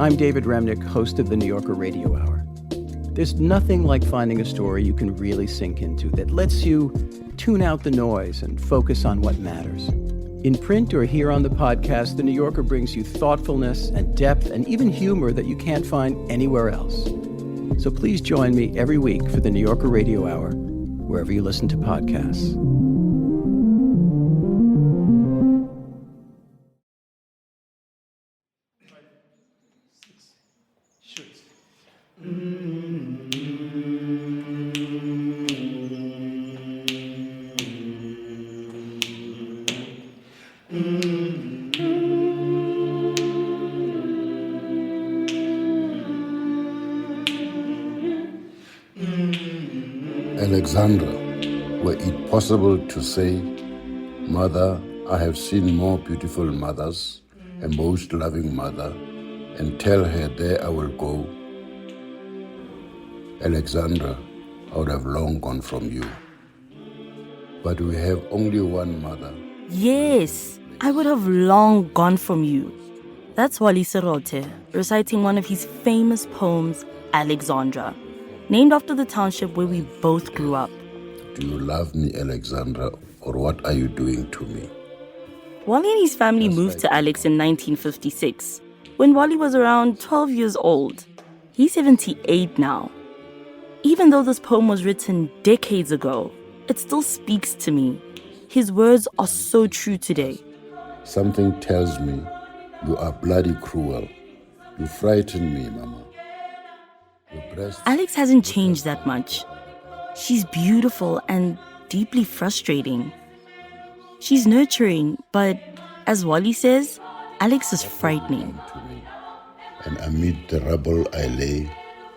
I'm David Remnick, host of the New Yorker Radio Hour. There's nothing like finding a story you can really sink into that lets you tune out the noise and focus on what matters. In print or here on the podcast, The New Yorker brings you thoughtfulness and depth and even humor that you can't find anywhere else. So please join me every week for the New Yorker Radio Hour, wherever you listen to podcasts. Alexandra, were it possible to say, Mother, I have seen more beautiful mothers, a most loving mother, and tell her there I will go. Alexandra, I would have long gone from you. But we have only one mother. Yes, I would have long gone from you. That's Wally Serote reciting one of his famous poems, Alexandra, named after the township where we both grew up. Do you love me, Alexandra, or what are you doing to me? Wally and his family moved to Alex in 1956, when Wally was around 12 years old. He's 78 now. Even though this poem was written decades ago, it still speaks to me. His words are so true today. Something tells me you are bloody cruel. You frighten me, Mama. Alex hasn't changed that much. She's beautiful and deeply frustrating. She's nurturing, but as Wally says, Alex is frightening. And amid the rubble I lay,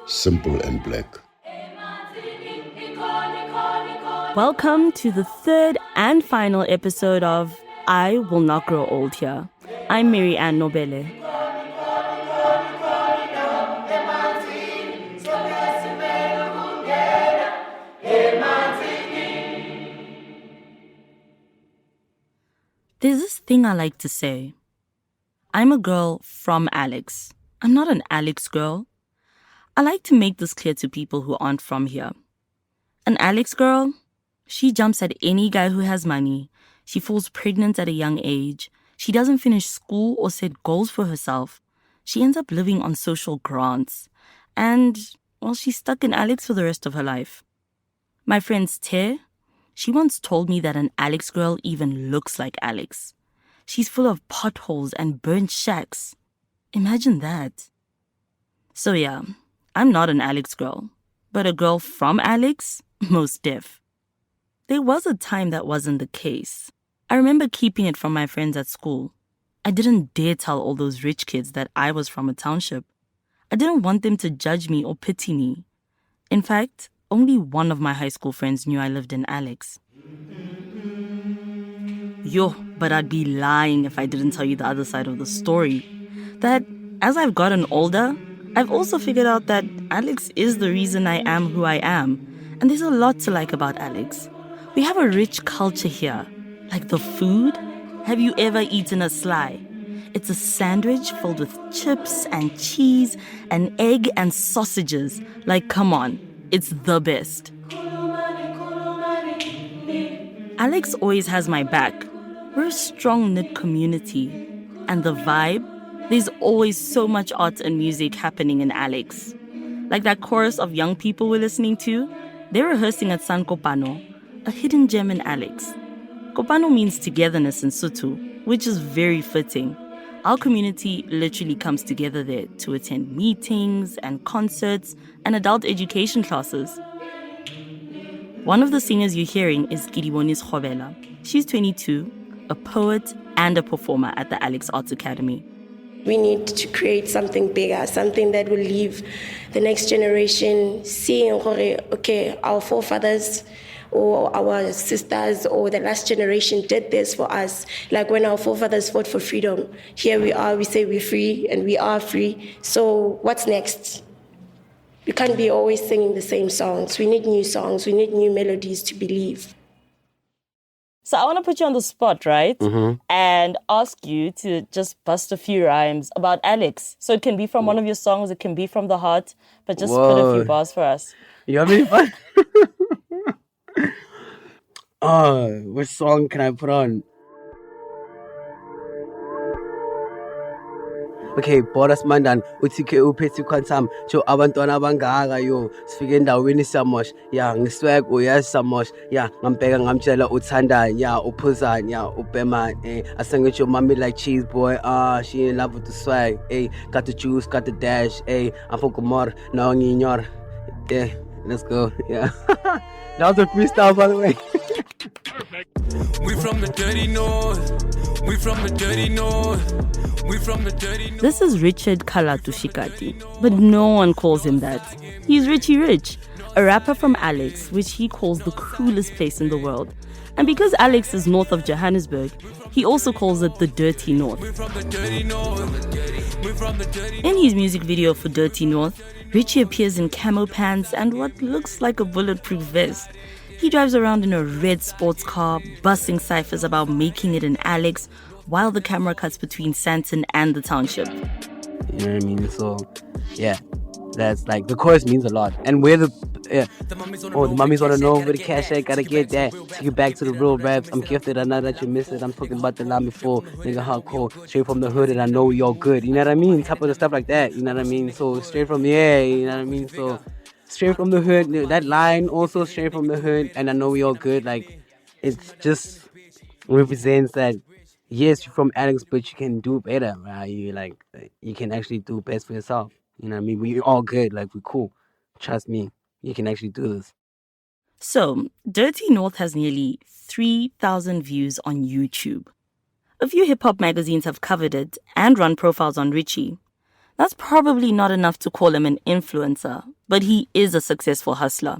simple and black. Welcome to the third and final episode of I Will Not Grow Old Here. I'm Mary Ann Nobele. There's this thing I like to say. I'm a girl from Alex. I'm not an Alex girl. I like to make this clear to people who aren't from here. An Alex girl, she jumps at any guy who has money. She falls pregnant at a young age. She doesn't finish school or set goals for herself. She ends up living on social grants. And, well, she's stuck in Alex for the rest of her life. My friend Te, she once told me that an Alex girl even looks like Alex. She's full of potholes and burnt shacks. Imagine that. So yeah, I'm not an Alex girl, but a girl from Alex, most deaf. There was a time that wasn't the case. I remember keeping it from my friends at school. I didn't dare tell all those rich kids that I was from a township. I didn't want them to judge me or pity me. In fact, only one of my high school friends knew I lived in Alex. But I'd be lying if I didn't tell you the other side of the story. That as I've gotten older, I've also figured out that Alex is the reason I am who I am. And there's a lot to like about Alex. We have a rich culture here. Like the food. Have you ever eaten a sly? It's a sandwich filled with chips and cheese and egg and sausages. Like, come on, it's the best. Alex always has my back. We're a strong-knit community. And the vibe? There's always so much art and music happening in Alex. Like that chorus of young people we're listening to, they're rehearsing at San Kopano, a hidden gem in Alex. Kopano means togetherness in Sotho, which is very fitting. Our community literally comes together there to attend meetings and concerts and adult education classes. One of the singers you're hearing is Kidibonis Khobela. She's 22, a poet and a performer at the Alex Arts Academy. We need to create something bigger, something that will leave the next generation seeing, okay, our forefathers or our sisters or the last generation did this for us. Like when our forefathers fought for freedom, here we are, we say we're free and we are free. So what's next? We can't be always singing the same songs. We need new songs. We need new melodies to believe. So I want to put you on the spot, right? And ask you to just bust a few rhymes about Alex. So it can be from one of your songs, it can be from the heart, but just spit a few bars for us. You have any fun? Which song can I put on? Okay, Boras Mandan, uthike uphethe quantum, jo abantwana abangaka yo, sifike endaweni samosh, ya ngiswag uyazi samosh, ya ngambheka ngamtshela uthanda, ya uphuzani, ya ubhema, I sang with your mommy like cheese boy, she in love with the swag, got the juice, got the dash, I'm from Gomor, no nginyor, let's go, yeah. That was a freestyle, by the way. We from the dirty north. We from the dirty north. We from the dirty north. This is Richard Kalatushikati, but no one calls him that. He's Richie Rich, a rapper from Alex, which he calls the coolest place in the world. And because Alex is north of Johannesburg, he also calls it the Dirty North. In his music video for Dirty North, Richie appears in camo pants and what looks like a bulletproof vest. He drives around in a red sports car, busting ciphers about making it in Alex, while the camera cuts between Sandton and the township. You know what I mean? So, yeah, that's like, the chorus means a lot. And where the mummies want to know where the cash at, gotta get that. Take you back to the real raps. I'm gifted, I know that you miss it. I'm talking about the line before, nigga hardcore, straight from the hood, and I know you're good. You know what I mean? Type of the stuff like that, you know what I mean? So, straight from, you know what I mean? So, straight from the hood, that line also straight from the hood, and I know we all good. Like, it's just represents that, yes, you're from Alex, but you can do better, right? You can actually do best for yourself. You know what I mean? We're all good, like, we're cool. Trust me, you can actually do this. So, Dirty North has nearly 3,000 views on YouTube. A few hip-hop magazines have covered it and run profiles on Richie. That's probably not enough to call him an influencer, but he is a successful hustler.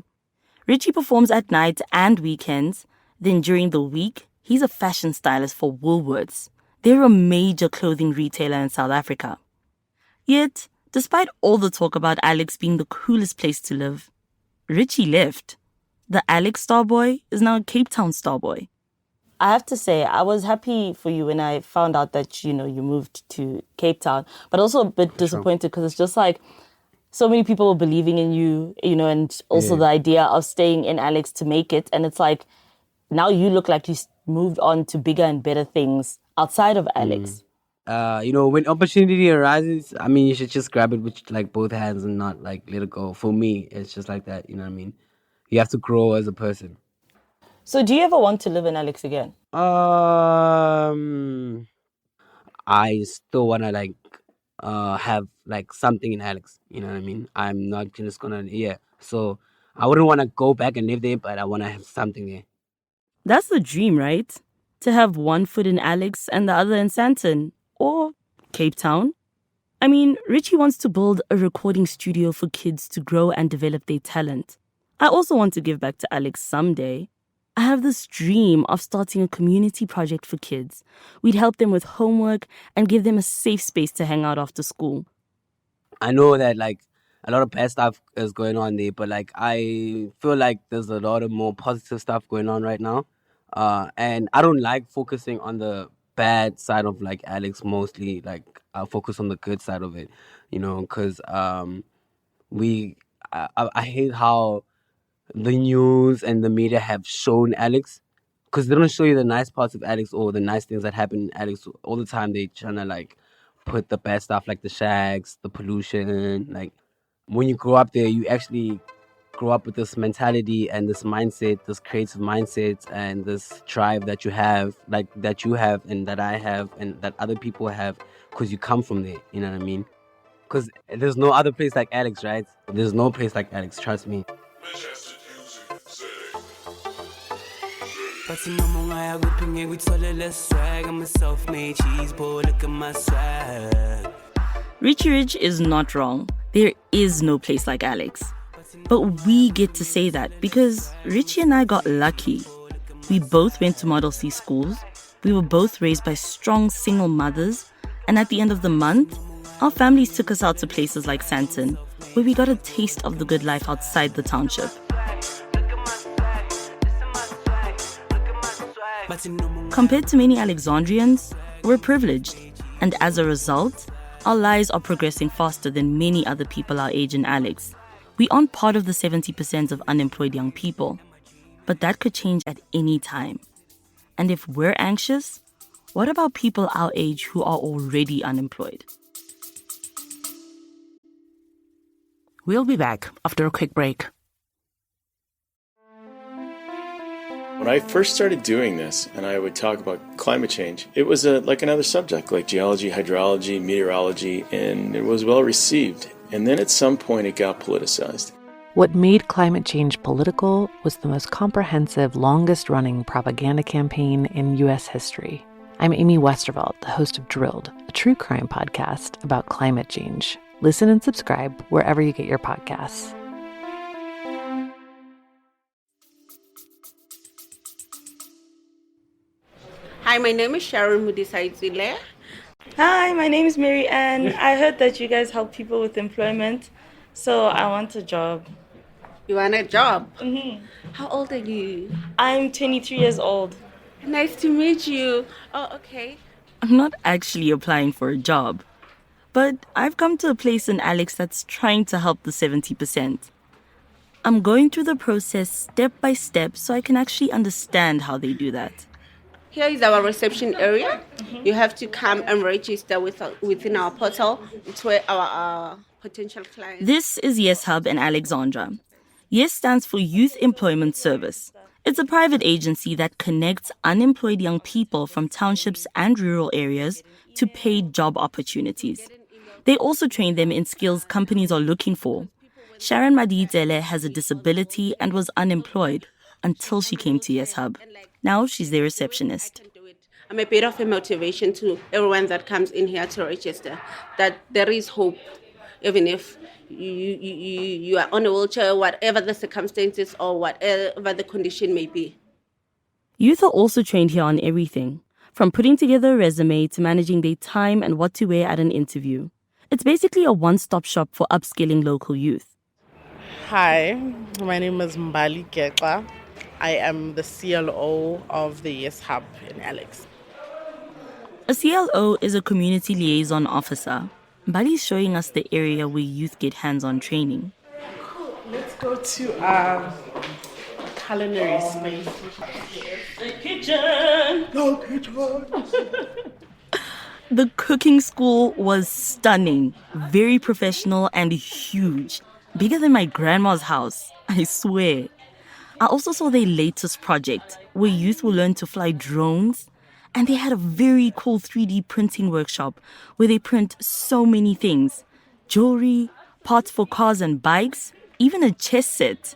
Richie performs at night and weekends. Then during the week, he's a fashion stylist for Woolworths. They're a major clothing retailer in South Africa. Yet, despite all the talk about Alex being the coolest place to live, Richie left. The Alex Starboy is now a Cape Town Starboy. I have to say, I was happy for you when I found out that, you moved to Cape Town, but also a bit disappointed because it's just like so many people were believing in you, and also the idea of staying in Alex to make it. And it's like, now you look like you moved on to bigger and better things outside of Alex. When opportunity arises, I mean, you should just grab it with like both hands and not like let it go. For me, it's just like that, you know what I mean? You have to grow as a person. So do you ever want to live in Alex again? I still want to have like something in Alex, you know what I mean? I'm not just gonna, so I wouldn't want to go back and live there, but I want to have something there. That's the dream, right? To have one foot in Alex and the other in Sandton or Cape Town. I mean, Richie wants to build a recording studio for kids to grow and develop their talent. I also want to give back to Alex someday. I have this dream of starting a community project for kids. We'd help them with homework and give them a safe space to hang out after school. I know that like a lot of bad stuff is going on there, but like I feel like there's a lot of more positive stuff going on right now. And I don't like focusing on the bad side of like Alex mostly. Like I'll focus on the good side of it, because I hate how the news and the media have shown Alex, because they don't show you the nice parts of Alex or the nice things that happen in Alex. All the time they trying to like put the bad stuff like the shags, the pollution. Like when you grow up there, you actually grow up with this mentality and this mindset, this creative mindset and this drive that you have, like that you have and that I have and that other people have, because you come from there, you know what I mean? Because there's no other place like Alex, right? There's no place like Alex, trust me. Richie Rich is not wrong. There is no place like Alex. But we get to say that because Richie and I got lucky. We both went to Model C schools. We were both raised by strong single mothers. And at the end of the month, our families took us out to places like Sandton, where we got a taste of the good life outside the township. Compared to many Alexandrians, we're privileged, and as a result, our lives are progressing faster than many other people our age in Alex. We aren't part of the 70% of unemployed young people, but that could change at any time. And if we're anxious, what about people our age who are already unemployed? We'll be back after a quick break. When I first started doing this, and I would talk about climate change, it was like another subject, like geology, hydrology, meteorology, and it was well received. And then at some point it got politicized. What made climate change political was the most comprehensive, longest-running propaganda campaign in U.S. history. I'm Amy Westerveld, the host of Drilled, a true crime podcast about climate change. Listen and subscribe wherever you get your podcasts. Hi, my name is Sharon Mudisaizile. Hi, my name is Mary Ann. I heard that you guys help people with employment, so I want a job. You want a job? Mm-hmm. How old are you? I'm 23 years old. Nice to meet you. Oh, okay. I'm not actually applying for a job, but I've come to a place in Alex that's trying to help the 70%. I'm going through the process step by step so I can actually understand how they do that. Here is our reception area. You have to come and register within our portal. It's where our potential clients. This is Yes Hub in Alexandra. Yes stands for Youth Employment Service. It's a private agency that connects unemployed young people from townships and rural areas to paid job opportunities. They also train them in skills companies are looking for. Sharon Maditele has a disability and was unemployed until she came to Yes Hub. Now she's their receptionist. I'm a bit of a motivation to everyone that comes in here to register, that there is hope, even if you are on a wheelchair, whatever the circumstances or whatever the condition may be. Youth are also trained here on everything, from putting together a resume to managing their time and what to wear at an interview. It's basically a one-stop shop for upskilling local youth. Hi, my name is Mbali Gekwa. I am the CLO of the Yes Hub in Alex. A CLO is a community liaison officer. Mbali is showing us the area where youth get hands-on training. Cool. Let's go to a culinary space. The kitchen! No kitchen! The cooking school was stunning, very professional and huge. Bigger than my grandma's house, I swear. I also saw their latest project, where youth will learn to fly drones. And they had a very cool 3D printing workshop where they print so many things. Jewelry, parts for cars and bikes, even a chess set.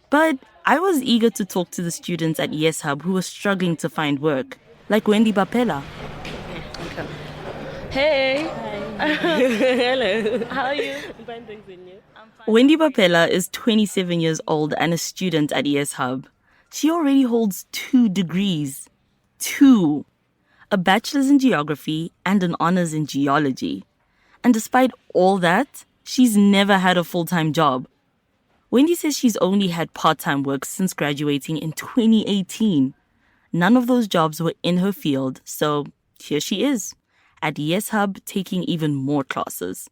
But I was eager to talk to the students at Yes Hub who were struggling to find work, like Wendy Bapela. Hey. Hello. How are you? Wendy Bapela is 27 years old and a student at Yes Hub. She already holds 2 degrees. 2. A bachelor's in geography and an honors in geology. And despite all that, she's never had a full-time job. Wendy says she's only had part-time work since graduating in 2018. None of those jobs were in her field, so here she is, at Yes Hub taking even more classes.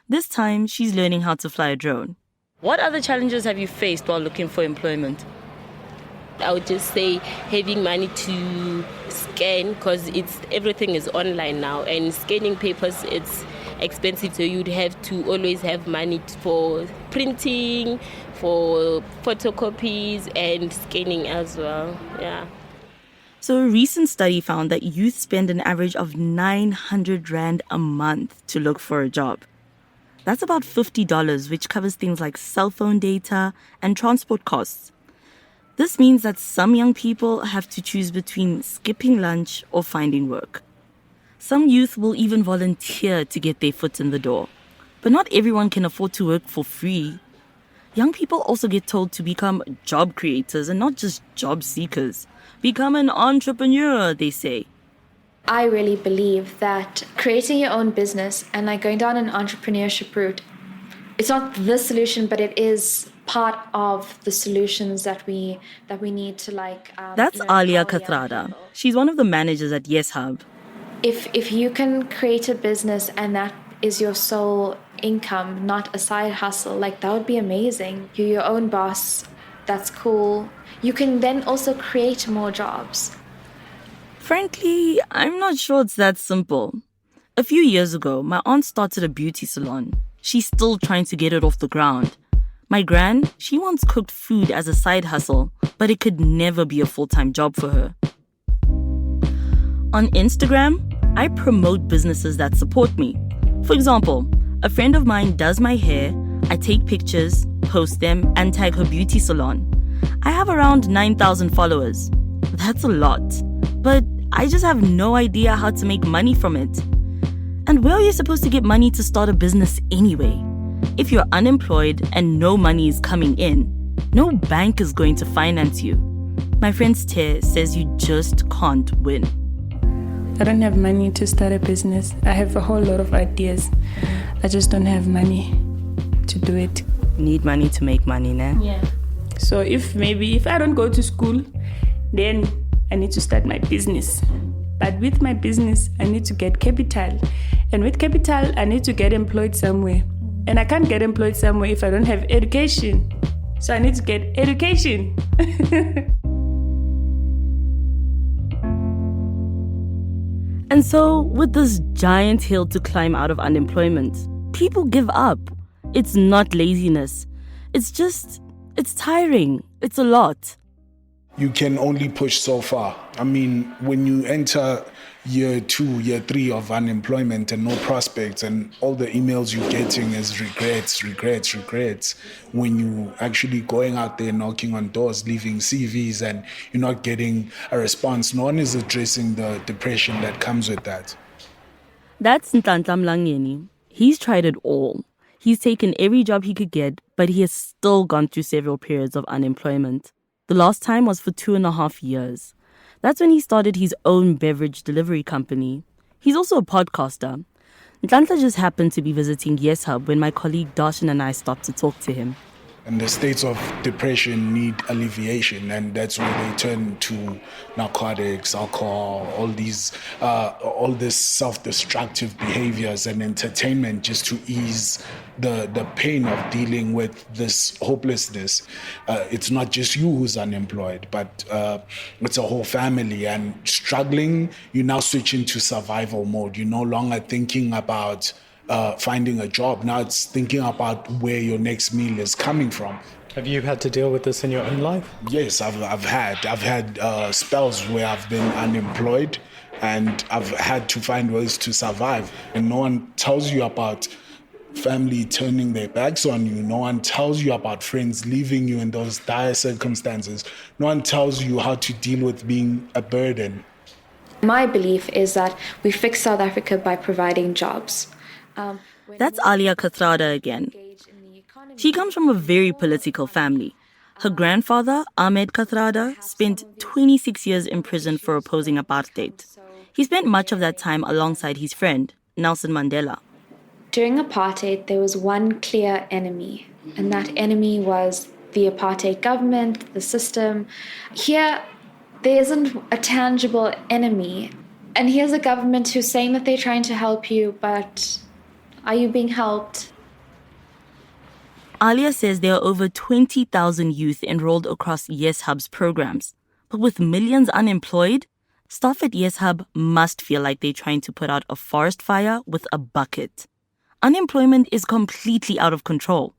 This time, she's learning how to fly a drone. What other challenges have you faced while looking for employment? I would just say having money to scan, because everything is online now, and scanning papers, it's expensive, so you'd have to always have money for printing, for photocopies and scanning as well. Yeah. So a recent study found that youth spend an average of 900 Rand a month to look for a job. That's about $50, which covers things like cell phone data and transport costs. This means that some young people have to choose between skipping lunch or finding work. Some youth will even volunteer to get their foot in the door. But not everyone can afford to work for free. Young people also get told to become job creators and not just job seekers. Become an entrepreneur, they say. I really believe that creating your own business and going down an entrepreneurship route it's not the solution, but it is part of the solutions that we need to That's learn Alia how young Kathrada. people. She's one of the managers at Yes Hub. If you can create a business and that is your sole income, not a side hustle, that would be amazing. You're your own boss. That's cool. You can then also create more jobs. Frankly, I'm not sure it's that simple. A few years ago, my aunt started a beauty salon. She's still trying to get it off the ground. My gran, she once cooked food as a side hustle, but it could never be a full-time job for her. On Instagram, I promote businesses that support me. For example, a friend of mine does my hair, I take pictures, post them, and tag her beauty salon. I have around 9,000 followers. That's a lot, but I just have no idea how to make money from it. And where are you supposed to get money to start a business anyway? If you're unemployed and no money is coming in, no bank is going to finance you. My friend Te says you just can't win. I don't have money to start a business. I have a whole lot of ideas. I just don't have money to do it. Need money to make money, nah? Yeah. So if I don't go to school, then I need to start my business. But with my business, I need to get capital. And with capital, I need to get employed somewhere. And I can't get employed somewhere if I don't have education. So I need to get education. And so, with this giant hill to climb out of unemployment, people give up. It's not laziness. It's tiring. It's a lot. You can only push so far. I mean, when you enter year 2, year 3 of unemployment and no prospects, and all the emails you're getting is regrets, when you actually going out there knocking on doors, leaving CVs, and you're not getting a response, no one is addressing the depression that comes with that. That's Ntantla Mlangeni. He's tried it all. He's taken every job he could get, but he has still gone through several periods of unemployment. The last time was for 2.5 years. That's when he started his own beverage delivery company. He's also a podcaster. Ntantla just happened to be visiting Yes Hub when my colleague Darshan and I stopped to talk to him. And the states of depression need alleviation, and that's where they turn to narcotics, alcohol, all this self-destructive behaviors and entertainment just to ease the pain of dealing with this hopelessness. It's not just you who's unemployed, but it's a whole family. And struggling, you now switch into survival mode. You're no longer thinking about finding a job. Now it's thinking about where your next meal is coming from. Have you had to deal with this in your own life? Yes, I've had spells where I've been unemployed and I've had to find ways to survive. And no one tells you about family turning their backs on you. No one tells you about friends leaving you in those dire circumstances. No one tells you how to deal with being a burden. My belief is that we fix South Africa by providing jobs. That's Alia Kathrada again. She comes from a very political family. Her grandfather, Ahmed Kathrada, spent 26 years in prison for opposing apartheid. He spent much of that time alongside his friend, Nelson Mandela. During apartheid, there was one clear enemy, and that enemy was the apartheid government, the system. Here, there isn't a tangible enemy. And here's a government who's saying that they're trying to help you, but are you being helped? Alia says there are over 20,000 youth enrolled across Yes Hub's programs. But with millions unemployed, staff at Yes Hub must feel like they're trying to put out a forest fire with a bucket. Unemployment is completely out of control.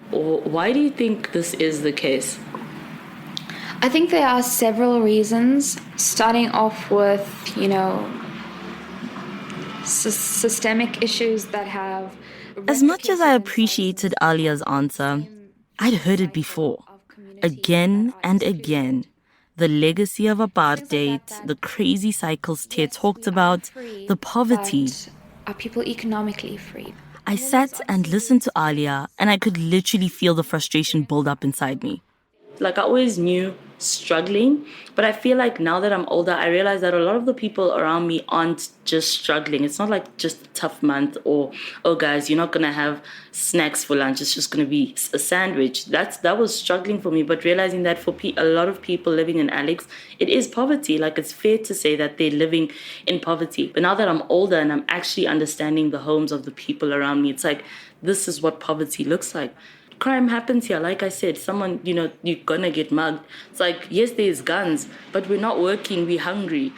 Why do you think this is the case? I think there are several reasons, starting off with, systemic issues that have... As much as I appreciated Alia's answer, I'd heard it before, again and again. The legacy of apartheid, the crazy cycles Te talked about, the poverty. Are people economically free? I sat and listened to Alia, and I could literally feel the frustration build up inside me. I always knew struggling. But I feel like now that I'm older, I realize that a lot of the people around me aren't just struggling. It's not like just a tough month or, oh guys, you're not going to have snacks for lunch. It's just going to be a sandwich. That was struggling for me. But realizing that for a lot of people living in Alex, it is poverty. Like, it's fair to say that they're living in poverty. But now that I'm older and I'm actually understanding the homes of the people around me, it's like, this is what poverty looks like. Crime happens here. Like I said, someone, you're gonna get mugged. It's like, yes, there's guns, but we're not working, we're hungry.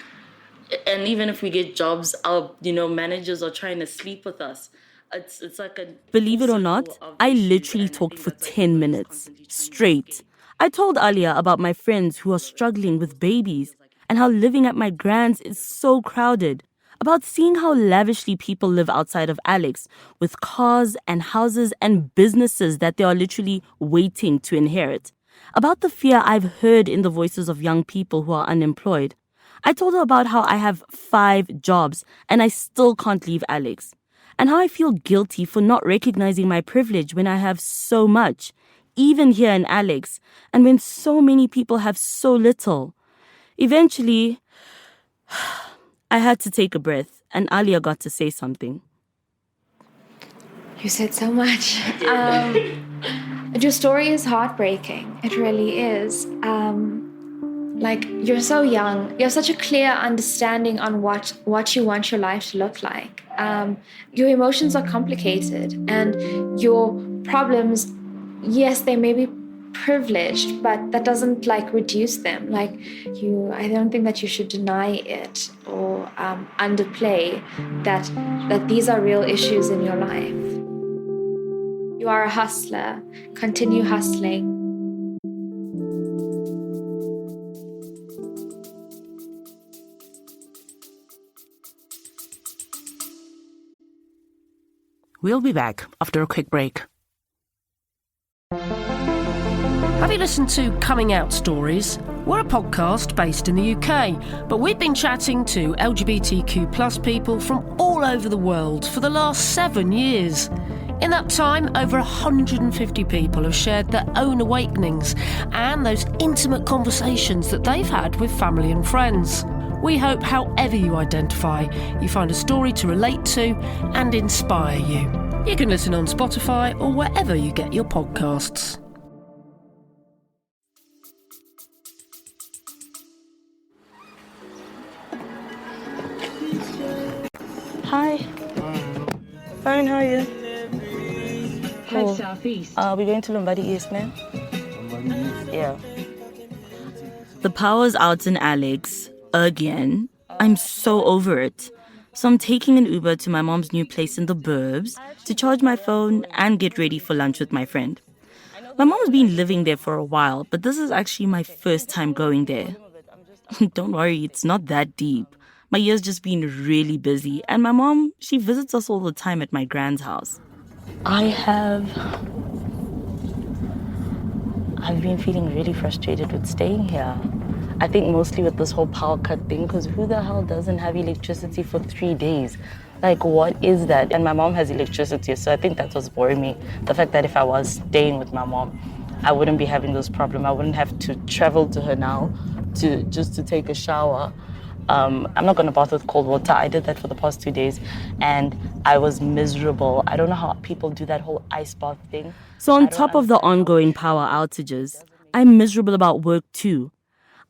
And even if we get jobs, our, managers are trying to sleep with us. It's like a... Believe it or not, I literally talked for 10 minutes straight. I told Alia about my friends who are struggling with babies and how living at my grand's is so crowded. About seeing how lavishly people live outside of Alex, with cars and houses and businesses that they are literally waiting to inherit. About the fear I've heard in the voices of young people who are unemployed. I told her about how I have 5 jobs and I still can't leave Alex. And how I feel guilty for not recognizing my privilege when I have so much, even here in Alex, and when so many people have so little. Eventually, I had to take a breath, and Alia got to say something. You said so much. Your story is heartbreaking. It really is. You're so young. You have such a clear understanding on what you want your life to look like. Your emotions are complicated, and your problems, yes, they may be privileged, but that doesn't reduce them. I don't think that you should deny it or underplay that these are real issues in your life. You are a hustler. Continue hustling. We'll be back after a quick break. Have you listened to Coming Out Stories? We're a podcast based in the UK, but we've been chatting to LGBTQ plus people from all over the world for the last 7 years. In that time, over 150 people have shared their own awakenings and those intimate conversations that they've had with family and friends. We hope, however you identify, you find a story to relate to and inspire you. You can listen on Spotify or wherever you get your podcasts. Hi. Fine, how are you? Cool. Head southeast. We're going to Lombardi East, man. Yeah. The power's out in Alex. Again. I'm so over it. So I'm taking an Uber to my mom's new place in the burbs to charge my phone and get ready for lunch with my friend. My mom's been living there for a while, but this is actually my first time going there. Don't worry, it's not that deep. My year's just been really busy, and my mom, she visits us all the time at my grand's house. I've been feeling really frustrated with staying here. I think mostly with this whole power cut thing, because who the hell doesn't have electricity for 3 days? What is that? And my mom has electricity, so I think that's what's worrying me. The fact that if I was staying with my mom, I wouldn't be having this problem. I wouldn't have to travel to her now to take a shower. I'm not going to bath with cold water. I did that for the past 2 days, and I was miserable. I don't know how people do that whole ice bath thing. So on top of the ongoing power outages, I'm miserable about work too.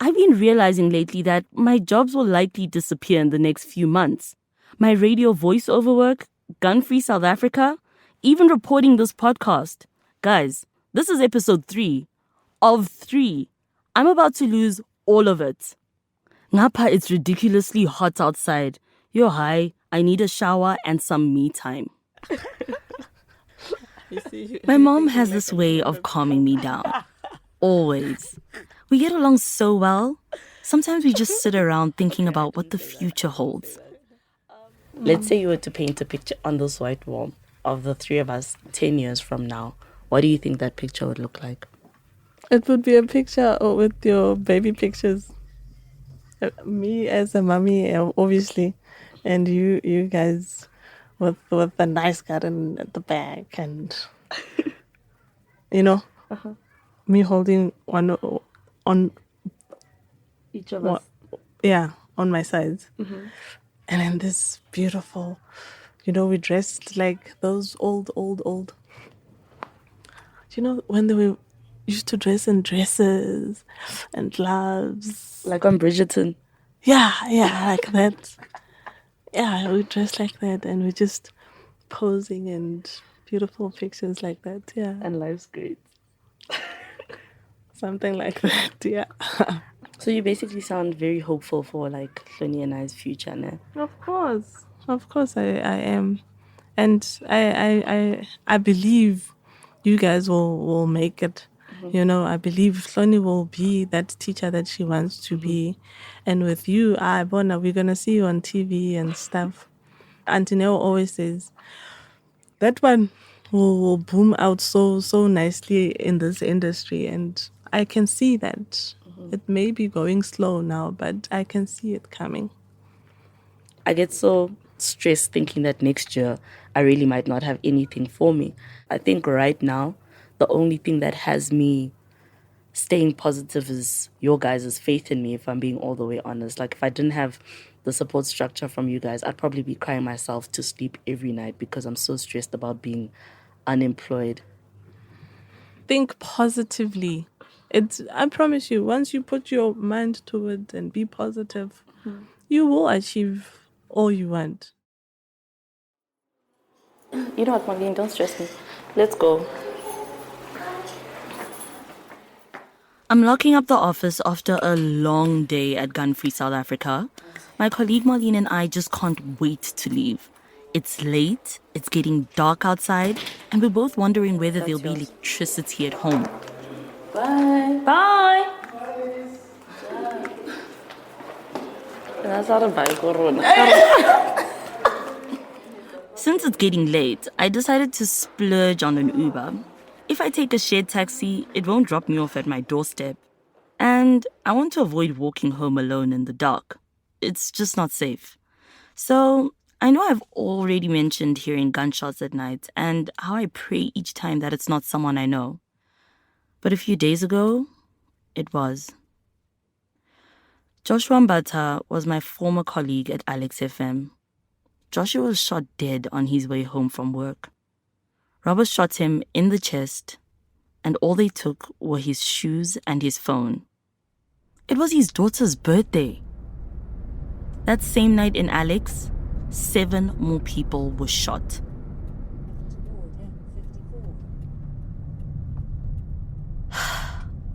I've been realizing lately that my jobs will likely disappear in the next few months. My radio voiceover work, Gun-Free South Africa, even reporting this podcast. Guys, this is episode 3 of 3. I'm about to lose all of it. Ngapha, it's ridiculously hot outside. Yo, hi, I need a shower and some me time. My mom has this way of calming me down. Always. We get along so well. Sometimes we just sit around thinking about what the future holds. Let's say you were to paint a picture on this white wall of the 3 of us 10 years from now. What do you think that picture would look like? It would be a picture with your baby pictures. Me as a mommy, obviously, and you guys with the nice garden at the back, and me holding on Each of us. Yeah, on my sides. Mm-hmm. And then this beautiful, we dressed like those old. When they were used to dress in dresses and gloves. Like on Bridgerton. Yeah, like that. Yeah, we dressed like that and we're just posing and beautiful pictures like that, yeah. And life's great. Something like that, yeah. So you basically sound very hopeful for like Hloni and I's future now. Of course I am. And I believe you guys will make it. Mm-hmm. I believe Hloni will be that teacher that she wants to be. And with you, Bona, we're going to see you on TV and stuff. Auntie Neo always says, that one will boom out so nicely in this industry. And I can see that. Mm-hmm. It may be going slow now, but I can see it coming. I get so stressed thinking that next year I really might not have anything for me. I think right now, the only thing that has me staying positive is your guys' faith in me, if I'm being all the way honest. Like, if I didn't have the support structure from you guys, I'd probably be crying myself to sleep every night because I'm so stressed about being unemployed. Think positively. I promise you, once you put your mind to it and be positive, you will achieve all you want. You know what, Marlene, don't stress me. Let's go. I'm locking up the office after a long day at Gun Free South Africa. My colleague Marlene and I just can't wait to leave. It's late, it's getting dark outside, and we're both wondering whether there'll be electricity at home. Bye. Bye. That's not a bike. Since it's getting late, I decided to splurge on an Uber. If I take a shared taxi, it won't drop me off at my doorstep. And I want to avoid walking home alone in the dark. It's just not safe. So I know I've already mentioned hearing gunshots at night and how I pray each time that it's not someone I know. But a few days ago, it was. Joshua Mbata was my former colleague at Alex FM. Joshua was shot dead on his way home from work. Robbers shot him in the chest, and all they took were his shoes and his phone. It was his daughter's birthday. That same night in Alex, 7 more people were shot.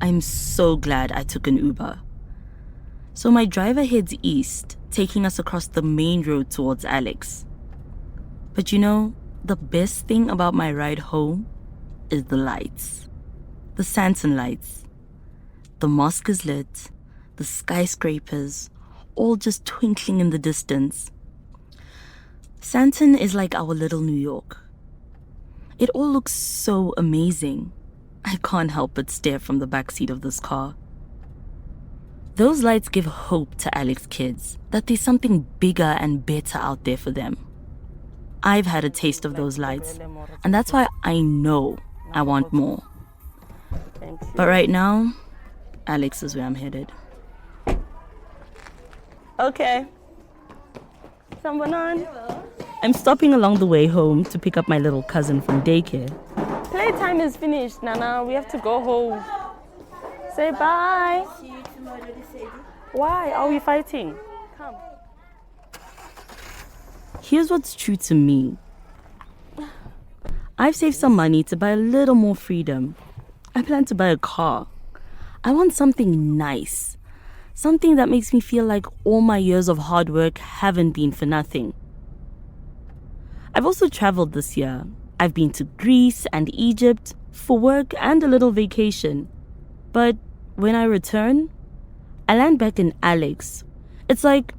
I'm so glad I took an Uber. So my driver heads east, taking us across the main road towards Alex. But the best thing about my ride home is the lights. The Sandton lights. The mosque is lit, the skyscrapers, all just twinkling in the distance. Sandton is like our little New York. It all looks so amazing. I can't help but stare from the backseat of this car. Those lights give hope to Alex kids that there's something bigger and better out there for them. I've had a taste of those lights, and that's why I know I want more. But right now, Alex is where I'm headed. Okay. Someone on? I'm stopping along the way home to pick up my little cousin from daycare. Playtime is finished, Nana. We have to go home. Say bye. See you tomorrow, Why? Are we fighting? Come. Here's what's true to me. I've saved some money to buy a little more freedom. I plan to buy a car. I want something nice. Something that makes me feel like all my years of hard work haven't been for nothing. I've also traveled this year. I've been to Greece and Egypt for work and a little vacation. But when I return, I land back in Alex. It's like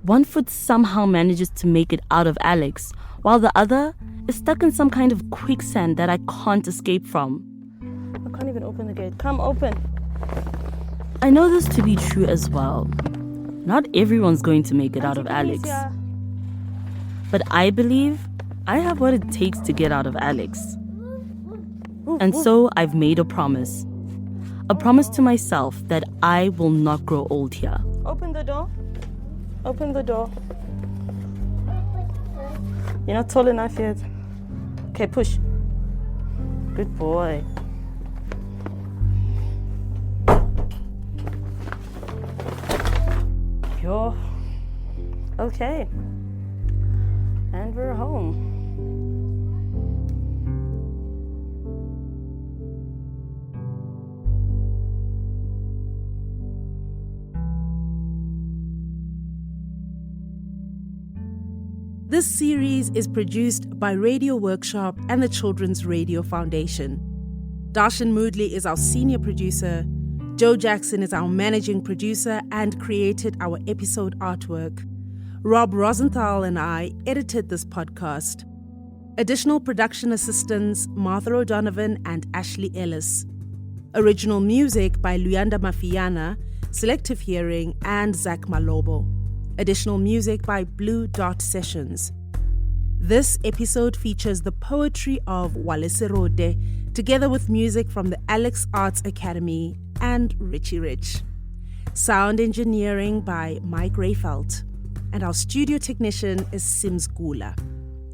one foot somehow manages to make it out of Alex, while the other is stuck in some kind of quicksand that I can't escape from. I can't even open the gate. Come, open. I know this to be true as well. Not everyone's going to make it out of Alex. But I believe I have what it takes to get out of Alex. And so I've made a promise. A promise to myself that I will not grow old here. the door. Open the door. You're not tall enough yet. Okay, push. Good boy. Yo. Okay. And we're home. This series is produced by Radio Workshop and the Children's Radio Foundation. Darshan Moodley is our senior producer. Joe Jackson is our managing producer and created our episode artwork. Rob Rosenthal and I edited this podcast. Additional production assistants Martha O'Donovan and Ashley Ellis. Original music by Luyanda Mafiana, Selective Hearing, and Zach Malobo. Additional music by Blue Dot Sessions. This episode features the poetry of Waleserode, together with music from the Alex Arts Academy and Richie Rich. Sound engineering by Mike Rayfelt. And our studio technician is Sims Gula.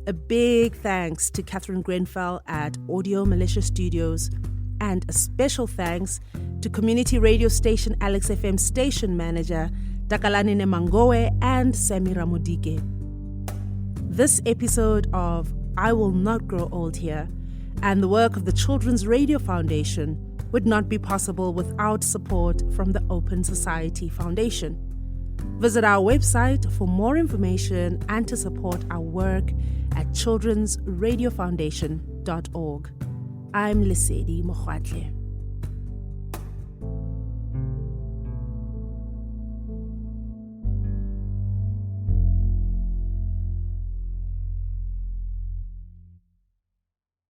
A big thanks to Catherine Grenfell at Audio Militia Studios, and a special thanks to community radio station Alex FM station manager Takalani Nemangoe and Samira Modike. This episode of I Will Not Grow Old Here and the work of the Children's Radio Foundation would not be possible without support from the Open Society Foundation. Visit our website for more information and to support our work at childrensradiofoundation.org. I'm Lesedi Mokhwatle.